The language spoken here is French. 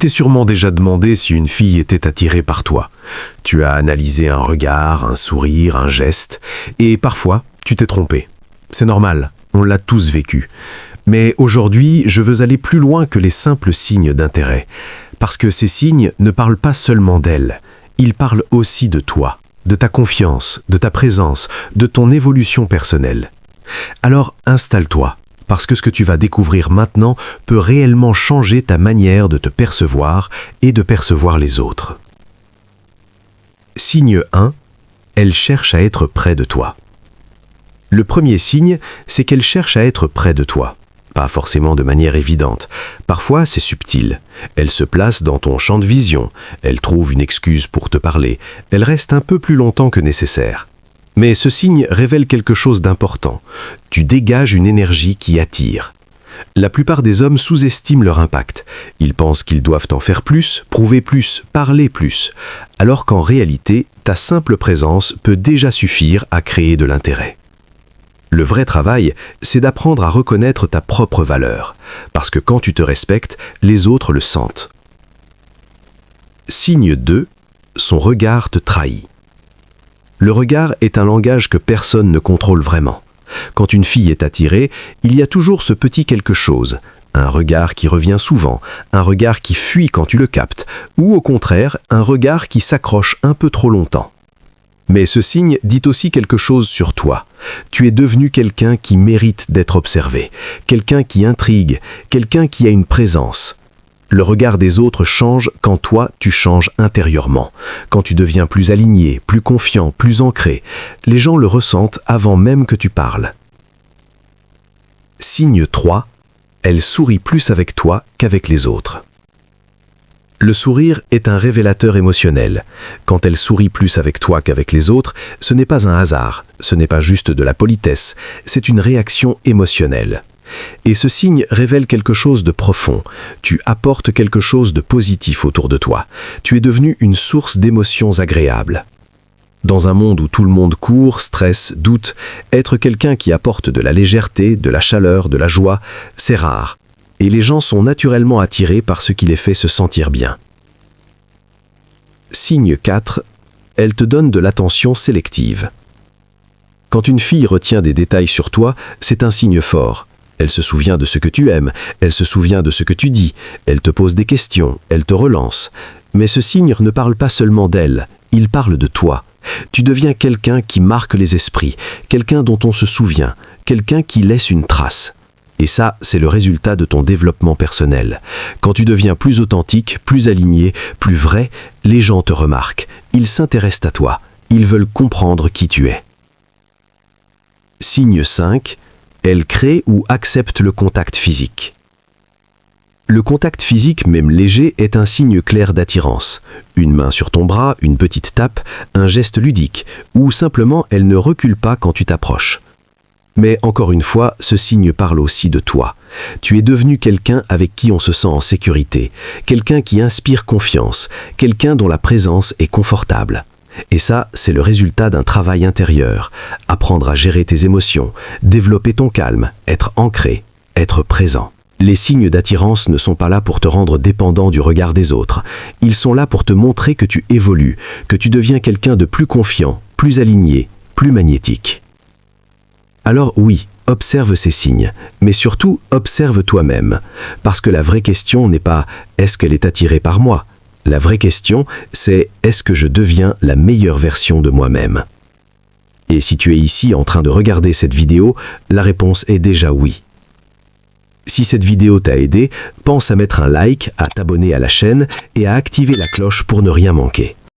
t'es sûrement déjà demandé si une fille était attirée par toi. Tu as analysé un regard, un sourire, un geste, et parfois, tu t'es trompé. C'est normal, on l'a tous vécu. Mais aujourd'hui, je veux aller plus loin que les simples signes d'intérêt. Parce que ces signes ne parlent pas seulement d'elle, ils parlent aussi de toi, de ta confiance, de ta présence, de ton évolution personnelle. Alors installe-toi, parce que ce que tu vas découvrir maintenant peut réellement changer ta manière de te percevoir et de percevoir les autres. Signe 1, elle cherche à être près de toi. Le premier signe, c'est qu'elle cherche à être près de toi. Pas forcément de manière évidente. Parfois, c'est subtil. Elle se place dans ton champ de vision. Elle trouve une excuse pour te parler. Elle reste un peu plus longtemps que nécessaire. Mais ce signe révèle quelque chose d'important. Tu dégages une énergie qui attire. La plupart des hommes sous-estiment leur impact. Ils pensent qu'ils doivent en faire plus, prouver plus, parler plus. Alors qu'en réalité, ta simple présence peut déjà suffire à créer de l'intérêt. Le vrai travail, c'est d'apprendre à reconnaître ta propre valeur, parce que quand tu te respectes, les autres le sentent. Signe 2, son regard te trahit. Le regard est un langage que personne ne contrôle vraiment. Quand une fille est attirée, il y a toujours ce petit quelque chose, un regard qui revient souvent, un regard qui fuit quand tu le captes, ou au contraire, un regard qui s'accroche un peu trop longtemps. Mais ce signe dit aussi quelque chose sur toi. Tu es devenu quelqu'un qui mérite d'être observé, quelqu'un qui intrigue, quelqu'un qui a une présence. Le regard des autres change quand toi, tu changes intérieurement. Quand tu deviens plus aligné, plus confiant, plus ancré. Les gens le ressentent avant même que tu parles. Signe 3, elle sourit plus avec toi qu'avec les autres. Le sourire est un révélateur émotionnel. Quand elle sourit plus avec toi qu'avec les autres, ce n'est pas un hasard, ce n'est pas juste de la politesse, c'est une réaction émotionnelle. Et ce signe révèle quelque chose de profond. Tu apportes quelque chose de positif autour de toi. Tu es devenu une source d'émotions agréables. Dans un monde où tout le monde court, stresse, doute, être quelqu'un qui apporte de la légèreté, de la chaleur, de la joie, c'est rare. Et les gens sont naturellement attirés par ce qui les fait se sentir bien. Signe 4, elle te donne de l'attention sélective. Quand une fille retient des détails sur toi, c'est un signe fort. Elle se souvient de ce que tu aimes, elle se souvient de ce que tu dis, elle te pose des questions, elle te relance. Mais ce signe ne parle pas seulement d'elle, il parle de toi. Tu deviens quelqu'un qui marque les esprits, quelqu'un dont on se souvient, quelqu'un qui laisse une trace. Et ça, c'est le résultat de ton développement personnel. Quand tu deviens plus authentique, plus aligné, plus vrai, les gens te remarquent. Ils s'intéressent à toi. Ils veulent comprendre qui tu es. Signe 5, elle crée ou accepte le contact physique. Le contact physique, même léger, est un signe clair d'attirance. Une main sur ton bras, une petite tape, un geste ludique, ou simplement elle ne recule pas quand tu t'approches. Mais encore une fois, ce signe parle aussi de toi. Tu es devenu quelqu'un avec qui on se sent en sécurité, quelqu'un qui inspire confiance, quelqu'un dont la présence est confortable. Et ça, c'est le résultat d'un travail intérieur. Apprendre à gérer tes émotions, développer ton calme, être ancré, être présent. Les signes d'attirance ne sont pas là pour te rendre dépendant du regard des autres. Ils sont là pour te montrer que tu évolues, que tu deviens quelqu'un de plus confiant, plus aligné, plus magnétique. Alors oui, observe ces signes, mais surtout observe toi-même. Parce que la vraie question n'est pas « est-ce qu'elle est attirée par moi ?» La vraie question, c'est « est-ce que je deviens la meilleure version de moi-même ?» Et si tu es ici en train de regarder cette vidéo, la réponse est déjà oui. Si cette vidéo t'a aidé, pense à mettre un like, à t'abonner à la chaîne et à activer la cloche pour ne rien manquer.